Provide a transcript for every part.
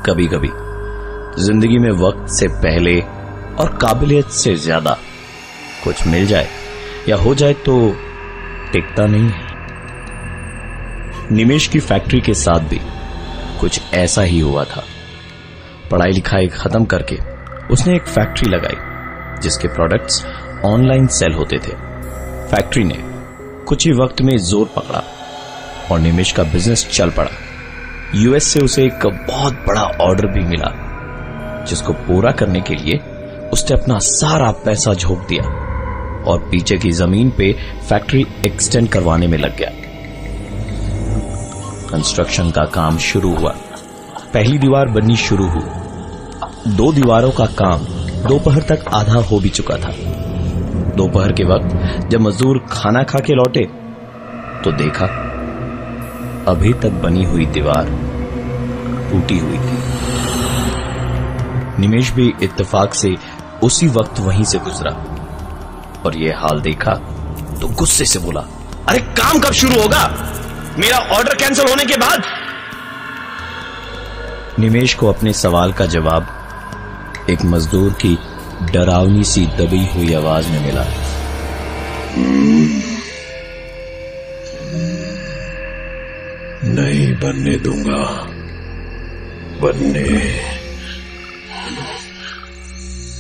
कभी कभी जिंदगी में वक्त से पहले और काबिलियत से ज्यादा कुछ मिल जाए या हो जाए तो टिकता नहीं है। निमेश की फैक्ट्री के साथ भी कुछ ऐसा ही हुआ था। पढ़ाई लिखाई खत्म करके उसने एक फैक्ट्री लगाई जिसके प्रोडक्ट्स ऑनलाइन सेल होते थे। फैक्ट्री ने कुछ ही वक्त में जोर पकड़ा और निमेश का बिजनेस चल पड़ा। यूएस से उसे एक बहुत बड़ा ऑर्डर भी मिला जिसको पूरा करने के लिए उसने अपना सारा पैसा झोंक दिया और पीछे की जमीन पे फैक्ट्री एक्सटेंड करवाने में लग गया। कंस्ट्रक्शन का काम शुरू हुआ। पहली दीवार बननी शुरू हुई। 2 दीवारों का काम दोपहर तक आधा हो भी चुका था। दोपहर के वक्त जब मजदूर खाना खा के लौटे तो देखा अभी तक बनी हुई दीवार टूटी हुई थी। निमेश भी इत्तेफाक से उसी वक्त वहीं से गुजरा और यह हाल देखा तो गुस्से से बोला, अरे काम कब शुरू होगा? मेरा ऑर्डर कैंसिल होने के बाद? निमेश को अपने सवाल का जवाब एक मजदूर की डरावनी सी दबी हुई आवाज में मिला। नहीं बनने दूंगा, बनने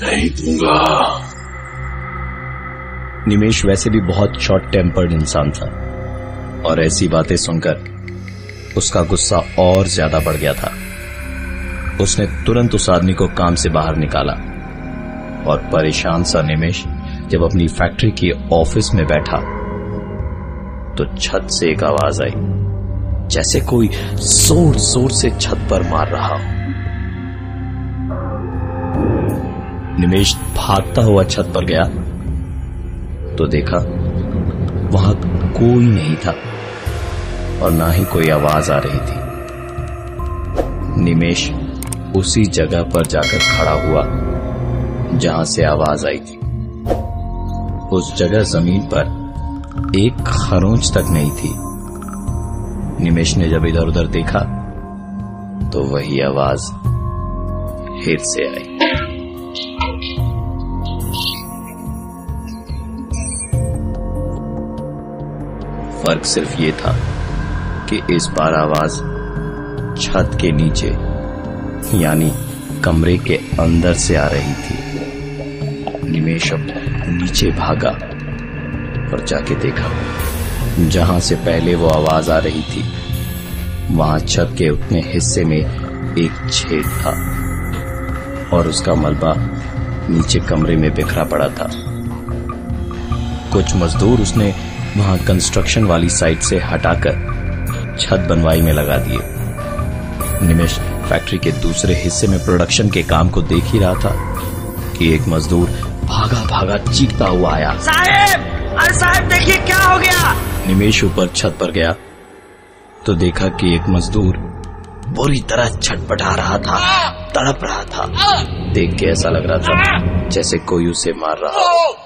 नहीं दूंगा। निमेश वैसे भी बहुत शॉर्ट टेम्पर्ड इंसान था और ऐसी बातें सुनकर उसका गुस्सा और ज्यादा बढ़ गया था। उसने तुरंत उस आदमी को काम से बाहर निकाला और परेशान सा निमेश जब अपनी फैक्ट्री के ऑफिस में बैठा तो छत से एक आवाज आई, जैसे कोई जोर जोर से छत पर मार रहा हो। निमेश भागता हुआ छत पर गया तो देखा वहां कोई नहीं था और ना ही कोई आवाज आ रही थी। निमेश उसी जगह पर जाकर खड़ा हुआ जहां से आवाज आई थी। उस जगह जमीन पर एक खरोंच तक नहीं थी। निमेश ने जब इधर उधर देखा तो वही आवाज फिर से आई। फर्क सिर्फ ये था कि इस बार आवाज छत के नीचे यानी कमरे के अंदर से आ रही थी। निमेश अब नीचे भागा और जाके देखा जहां से पहले वो आवाज आ रही थी वहां छत के उतने हिस्से में एक छेद था और उसका मलबा नीचे कमरे में बिखरा पड़ा था। कुछ मजदूर उसने वहां कंस्ट्रक्शन वाली साइट से हटाकर छत बनवाई में लगा दिए। निमेश फैक्ट्री के दूसरे हिस्से में प्रोडक्शन के काम को देख ही रहा था कि एक मजदूर भागा भागा चीखता हुआ आया, साहब! अरे साहब देखिए क्या हो गया। निमेश ऊपर छत पर गया तो देखा कि एक मजदूर बुरी तरह छटपटा रहा था, तड़प रहा था। देख के ऐसा लग रहा था जैसे कोई उसे मार रहा हो।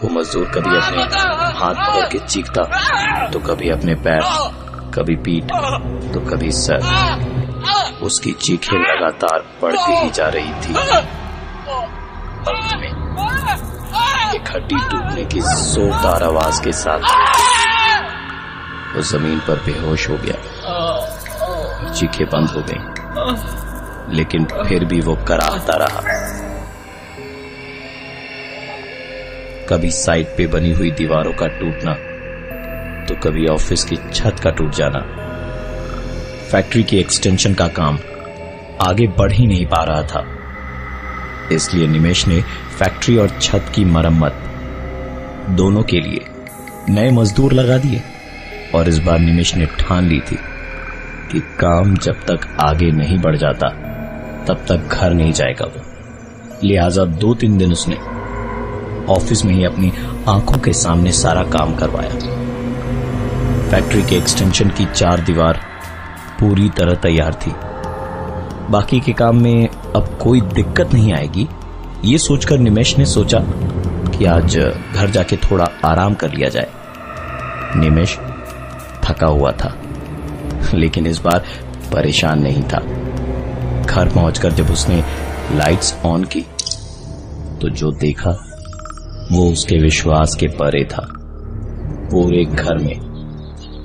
वो मजदूर कभी अपने हाथ पकड़ के चीखता तो कभी अपने पैर, कभी पीठ तो कभी सर। उसकी चीखें लगातार बढ़ती ही जा रही थी। अंत में एक हड्डी टूटने की जोरदार आवाज के साथ वो जमीन पर बेहोश हो गया। चीखें बंद हो गईं, लेकिन फिर भी वो कराहता रहा। कभी साइड पे बनी हुई दीवारों का टूटना तो कभी ऑफिस की छत का टूट जाना। फैक्ट्री की एक्सटेंशन का काम आगे बढ़ ही नहीं पा रहा था। इसलिए निमेश ने फैक्ट्री और छत की मरम्मत दोनों के लिए नए मजदूर लगा दिए और इस बार निमेश ने ठान ली थी कि काम जब तक आगे नहीं बढ़ जाता तब तक घर नहीं जाएगा वो। लिहाजा 2-3 दिन उसने ऑफिस में ही अपनी आंखों के सामने सारा काम करवाया। फैक्ट्री के एक्सटेंशन की 4 दीवार पूरी तरह तैयार थी। बाकी के काम में अब कोई दिक्कत नहीं आएगी, ये सोचकर निमेश ने सोचा कि आज घर जाके थोड़ा आराम कर लिया जाए। निमेश थका हुआ था, लेकिन इस बार परेशान नहीं था। घर पहुंचकर जब उसने लाइट्स ऑन की तो जो देखा वो उसके विश्वास के परे था। पूरे घर में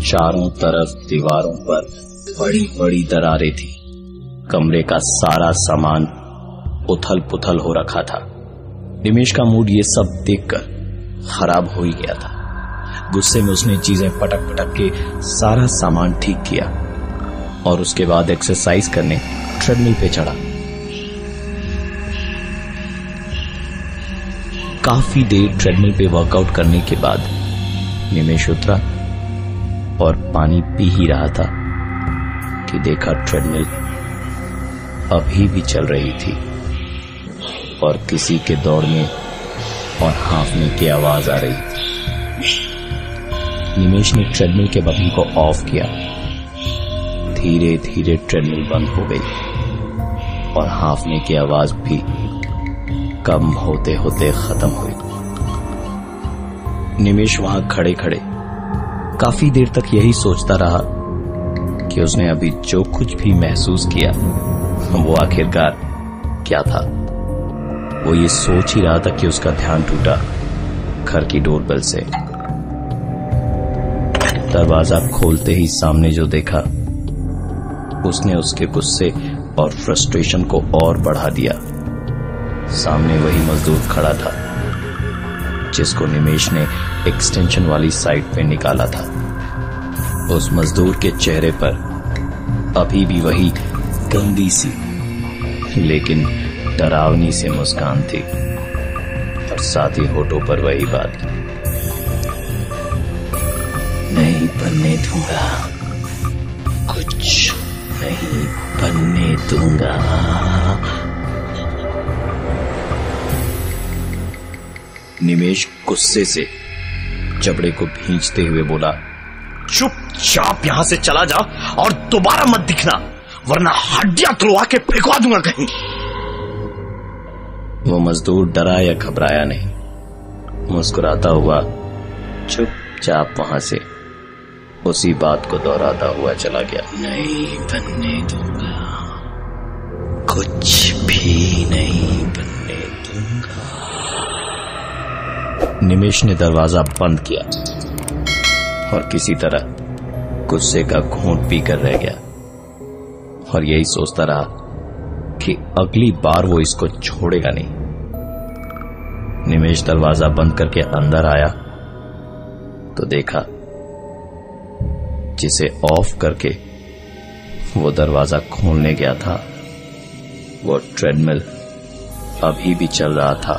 चारों तरफ दीवारों पर बड़ी बड़ी दरारें थी। कमरे का सारा सामान उथल पुथल हो रखा था। निमेश का मूड ये सब देखकर खराब हो ही गया था। गुस्से में उसने चीजें पटक पटक के सारा सामान ठीक किया और उसके बाद एक्सरसाइज करने ट्रेडमिल पे चढ़ा। काफी देर ट्रेडमिल पे वर्कआउट करने के बाद निमेश उतरा और पानी पी ही रहा था कि देखा ट्रेडमिल अभी भी चल रही थी और किसी के दौड़ने और हाँफने की आवाज आ रही थी। निमेश ने ट्रेडमिल के बटन को ऑफ किया। धीरे धीरे ट्रेडमिल बंद हो गई और हाँफने की आवाज भी कम होते होते खत्म हुई। निमेश वहां खड़े खड़े काफी देर तक यही सोचता रहा कि उसने अभी जो कुछ भी महसूस किया वो आखिरकार क्या था। वो ये सोच ही रहा था कि उसका ध्यान टूटा घर की डोरबेल से। दरवाजा खोलते ही सामने जो देखा उसने उसके गुस्से और फ्रस्ट्रेशन को और बढ़ा दिया। सामने वही मजदूर खड़ा था जिसको निमेश ने एक्सटेंशन वाली साइट पे निकाला था। उस मजदूर के चेहरे पर अभी भी वही गंदी सी लेकिन डरावनी सी मुस्कान थी और साथ ही होठों पर वही बात, नहीं बनने दूंगा, कुछ नहीं बनने दूंगा। निमेश गुस्से से जबड़े को भींचते हुए बोला, चुपचाप यहां से चला जा और दोबारा मत दिखना, वरना हड्डियां तुड़वा के फेंकवा दूंगा कहीं। वो मजदूर डरा या घबराया नहीं, मुस्कुराता हुआ चुपचाप वहां से उसी बात को दोहराता हुआ चला गया। नहीं बनने दूंगा, कुछ भी नहीं बनने दूंगा। निमेश ने दरवाजा बंद किया और किसी तरह गुस्से का घूंट पीकर रह गया और यही सोचता रहा कि अगली बार वो इसको छोड़ेगा नहीं। निमेश दरवाजा बंद करके अंदर आया तो देखा जिसे ऑफ करके वो दरवाजा खोलने गया था वो ट्रेडमिल अभी भी चल रहा था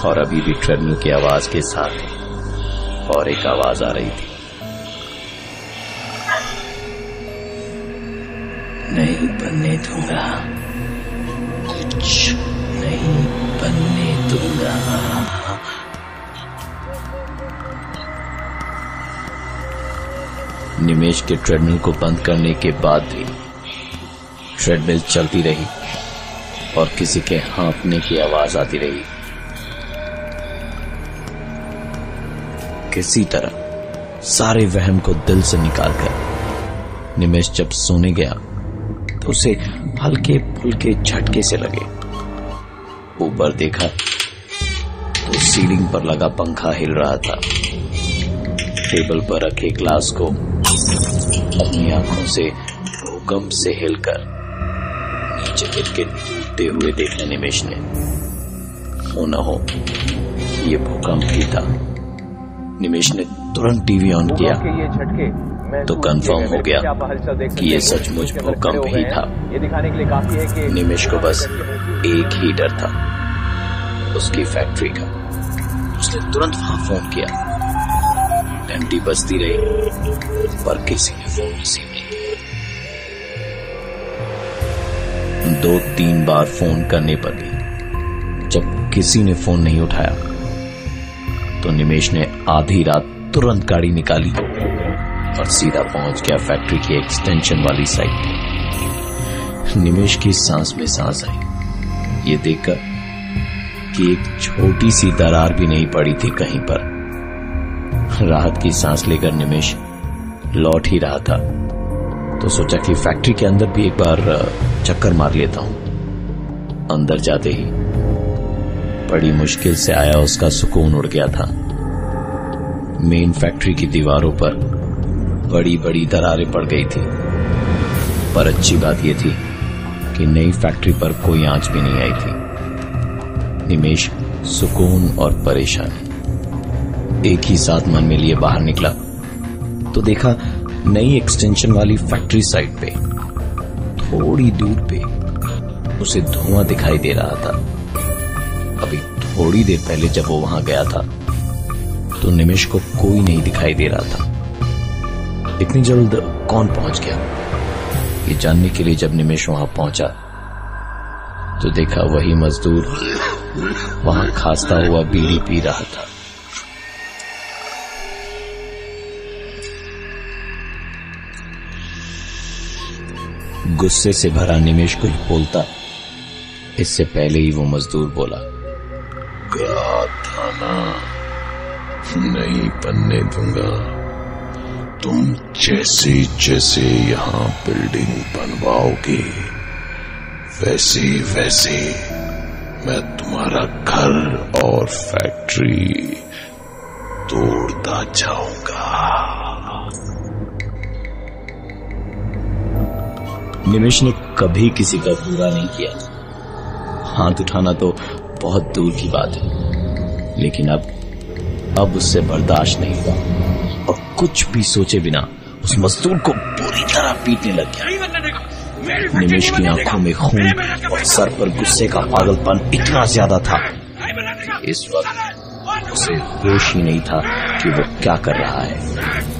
और अभी भी ट्रेडमिल की आवाज के साथ और एक आवाज आ रही थी, नहीं बनने दूंगा, कुछ नहीं बनने दूंगा। निमेश के ट्रेडमिल को बंद करने के बाद भी ट्रेडमिल चलती रही और किसी के हाँफने की आवाज आती रही। किसी तरह सारे वहम को दिल से निकालकर निमेश जब सोने गया तो उसे हल्के फुल्के झटके से लगे। ऊपर देखा तो सीलिंग पर लगा पंखा हिल रहा था। टेबल पर रखे ग्लास को अपनी आंखों से भूकंप से हिलकर नीचे गिर के टूटते हुए देखा निमेश ने। हो न हो ये भूकंप ही था। निमेश ने तुरंत टीवी ऑन किया तो कंफर्म हो गया कि ये सचमुच भूकंप ही था। निमेश को बस एक ही डर था, उसकी फैक्ट्री का। उसने तुरंत वहां फोन किया। घंटी बजती रही पर किसी ने फोन रिसीव नहीं किया। 2-3 बार फोन करने पर भी जब किसी ने फोन नहीं उठाया तो निमेश ने आधी रात तुरंत गाड़ी निकाली और सीधा पहुंच गया फैक्ट्री की एक्सटेंशन वाली साइट पर। निमेश की सांस में सांस आई ये देखकर कि एक छोटी सी दरार भी नहीं पड़ी थी कहीं पर। राहत की सांस लेकर निमेश लौट ही रहा था तो सोचा कि फैक्ट्री के अंदर भी एक बार चक्कर मार लेता हूं। अंदर जाते ही बड़ी मुश्किल से आया उसका सुकून उड़ गया था। मेन फैक्ट्री की दीवारों पर बड़ी बड़ी दरारें पड़ गई थी, पर अच्छी बात यह थी कि नई फैक्ट्री पर कोई आंच भी नहीं आई थी। निमेश सुकून और परेशानी एक ही साथ मन में लिए बाहर निकला तो देखा नई एक्सटेंशन वाली फैक्ट्री साइड पे थोड़ी दूर पे उसे धुआं दिखाई दे रहा था। अभी थोड़ी देर पहले जब वो वहां गया था तो निमेश को कोई नहीं दिखाई दे रहा था। इतनी जल्द कौन पहुंच गया, ये जानने के लिए जब निमेश वहां पहुंचा तो देखा वही मजदूर वहां खांसता हुआ बीड़ी पी रहा था। गुस्से से भरा निमेश कुछ बोलता, इससे पहले ही वो मजदूर बोला, कहा था ना नहीं बनने दूंगा। तुम जैसे जैसे यहां बिल्डिंग बनवाओगे वैसे वैसे मैं तुम्हारा घर और फैक्ट्री तोड़ता जाऊंगा। निमेश ने कभी किसी का बुरा नहीं किया, हाथ उठाना तो बहुत दूर की बात है, लेकिन अब उससे बर्दाश्त नहीं हुआ और कुछ भी सोचे बिना उस मजदूर को पूरी तरह पीटने लग गया। निमेश की आंखों में खून और सर पर गुस्से का पागलपन इतना ज्यादा था, इस वक्त उसे होश ही नहीं था कि वो क्या कर रहा है।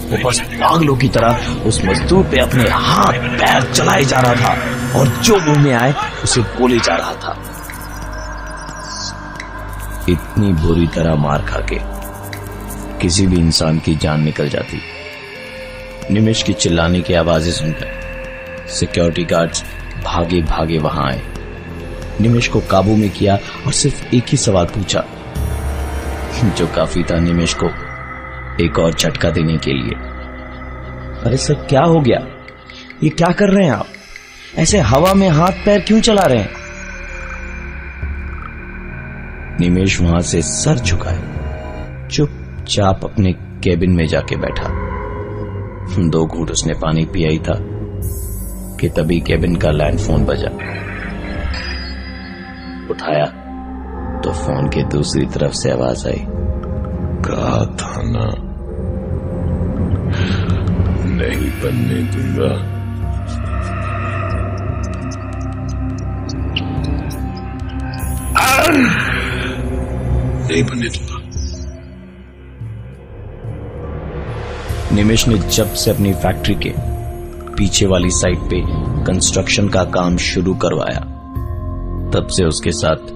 वो बस पागलों की तरह उस मजदूर पे अपने हाथ पैर चलाए जा रहा था और जो मुंह में आए उसे बोले जा रहा था। इतनी बुरी तरह मार खाके किसी भी इंसान की जान निकल जाती। निमेश की चिल्लाने की आवाजें सुनकर सिक्योरिटी गार्ड्स भागे भागे वहां आए, निमेश को काबू में किया और सिर्फ एक ही सवाल पूछा जो काफी था निमेश को एक और झटका देने के लिए। अरे सर क्या हो गया, ये क्या कर रहे हैं आप, ऐसे हवा में हाथ पैर क्यों चला रहे हैं? निमेश वहां से सर झुकाए चुपचाप अपने केबिन में जाके बैठा। 2 घूंट उसने पानी पिया ही था कि तभी केबिन का लैंडफोन बजा। उठाया तो फोन के दूसरी तरफ से आवाज आई, कहा था ना नहीं बनने दूंगा। नहीं बनने दूंगा। निमेश ने जब से अपनी फैक्ट्री के पीछे वाली साइड पे कंस्ट्रक्शन का काम शुरू करवाया तब से उसके साथ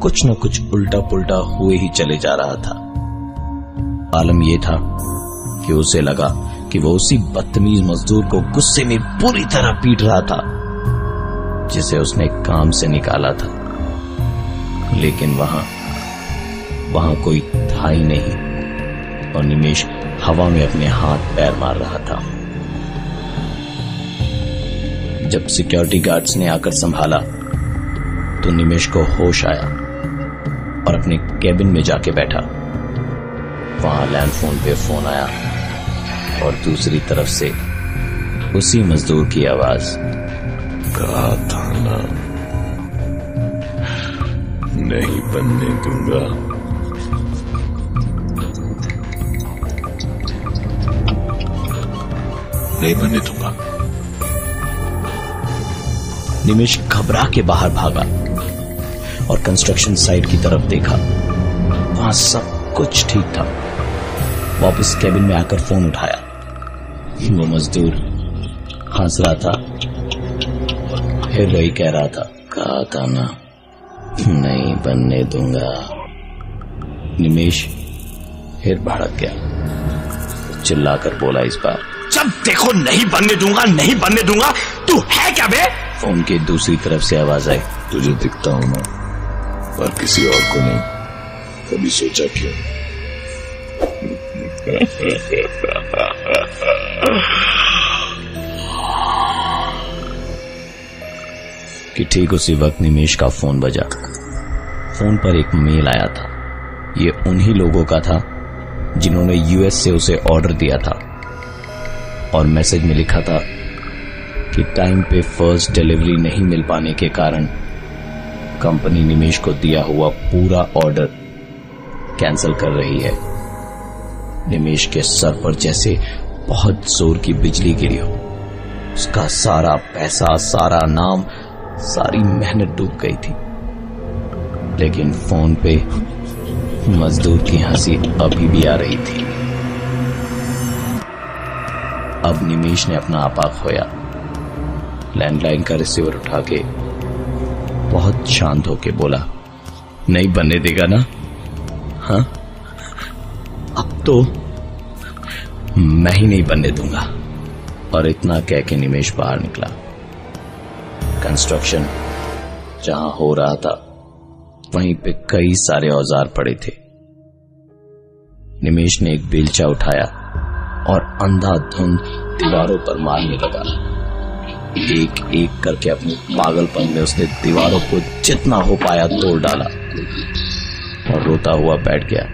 कुछ न कुछ उल्टा पुल्टा हुए ही चले जा रहा था। आलम यह था कि उसे लगा कि वो उसी बदतमीज मजदूर को गुस्से में पूरी तरह पीट रहा था जिसे उसने काम से निकाला था, लेकिन वहां कोई था ही नहीं और निमेश हवा में अपने हाथ पैर मार रहा था। जब सिक्योरिटी गार्ड्स ने आकर संभाला तो निमेश को होश आया और अपने केबिन में जाके बैठा। वहां लैंडफोन पे फोन आया और दूसरी तरफ से उसी मजदूर की आवाज, कहा था ना नहीं बनने दूंगा। नहीं बनने दूंगा। निमेश घबरा के बाहर भागा और कंस्ट्रक्शन साइट की तरफ देखा। वहां सब कुछ ठीक था। वापस केबिन में आकर फोन उठाया। वो मजदूर हंस रहा था, फिर वही कह रहा था, कहा था ना नहीं बनने दूंगा। निमेश फिर भड़क गया, चिल्लाकर बोला इस बार, जब देखो नहीं बनने दूंगा, नहीं बनने दूंगा, तू है क्या बे? फोन की दूसरी तरफ से आवाज आई, तुझे दिखता हूं ना, पर किसी और को नहीं। कभी सोचा क्यों? कि ठीक उसी वक्त निमेश का फोन बजा। फोन पर एक मेल आया था। ये उन्हीं लोगों का था जिन्होंने यूएस से उसे ऑर्डर दिया था, और मैसेज में लिखा था कि टाइम पे फर्स्ट डिलीवरी नहीं मिल पाने के कारण कंपनी निमेश को दिया हुआ पूरा ऑर्डर कैंसिल कर रही है। निमेश के सर पर जैसे बहुत जोर की बिजली गिरी हो। उसका सारा पैसा, सारा नाम, सारी मेहनत डूब गई थी। लेकिन फोन पे मजदूर की हंसी अभी भी आ रही थी। अब निमेश ने अपना आपा खोया। लैंडलाइन का रिसीवर उठा के बहुत शांत होके बोला, नहीं बनने देगा ना? हाँ, अब तो मैं ही नहीं बनने दूंगा। और इतना कह के निमेश बाहर निकला। कंस्ट्रक्शन जहां हो रहा था वहीं पे कई सारे औजार पड़े थे। निमेश ने एक बेलचा उठाया और अंधाधुंध दीवारों पर मारने लगा। एक एक करके अपने पागलपन में उसने दीवारों को जितना हो पाया तोड़ डाला और रोता हुआ बैठ गया।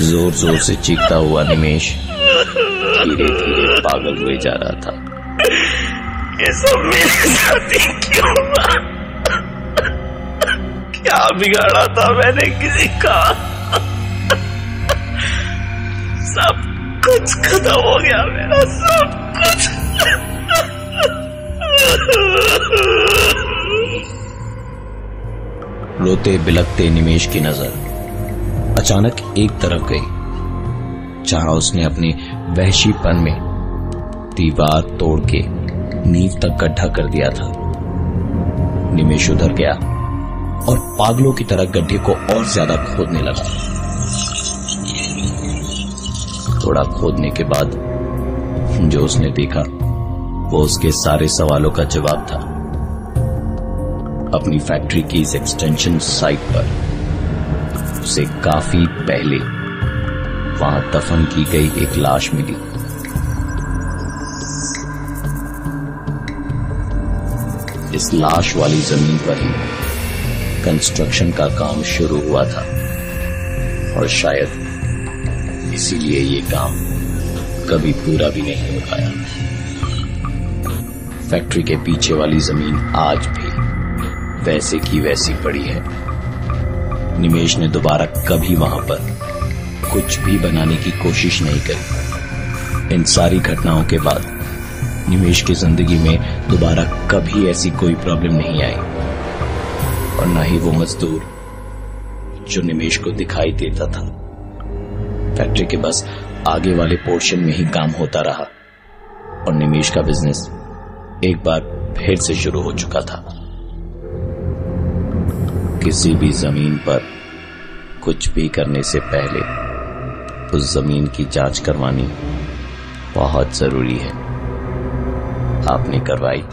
जोर जोर से चीखता हुआ निमेश धीरे धीरे पागल हुए जा रहा था। ये सब मेरे साथ ही क्यों हुआ? क्या बिगाड़ा था मैंने किसी का? सब कुछ खत्म हो गया मेरा, सब कुछ। रोते बिलखते निमेश की नजर अचानक एक तरफ गई जहां उसने अपने वहशीपन में दीवार तोड़ के नींव तक गड्ढा कर दिया था। निमेश उधर गया और पागलों की तरह गड्ढे को और ज्यादा खोदने लगा। थोड़ा खोदने के बाद जो उसने देखा वो उसके सारे सवालों का जवाब था। अपनी फैक्ट्री की इस एक्सटेंशन साइट पर उसे काफी पहले वहां दफन की गई एक लाश मिली। इस लाश वाली जमीन पर ही कंस्ट्रक्शन का काम शुरू हुआ था और शायद इसीलिए ये काम कभी पूरा भी नहीं हो पाया। फैक्ट्री के पीछे वाली जमीन आज भी वैसे की वैसी पड़ी है। निमेश ने दोबारा कभी वहां पर कुछ भी बनाने की कोशिश नहीं करी। इन सारी घटनाओं के बाद निमेश की जिंदगी में दोबारा कभी ऐसी कोई प्रॉब्लम नहीं आई और न ही वो मजदूर जो निमेश को दिखाई देता था। फैक्ट्री के बस आगे वाले पोर्शन में ही काम होता रहा और निमेश का बिजनेस एक बार फिर से शुरू हो चुका था। किसी भी जमीन पर कुछ भी करने से पहले उस जमीन की जांच करवानी बहुत जरूरी है। आपने करवाई?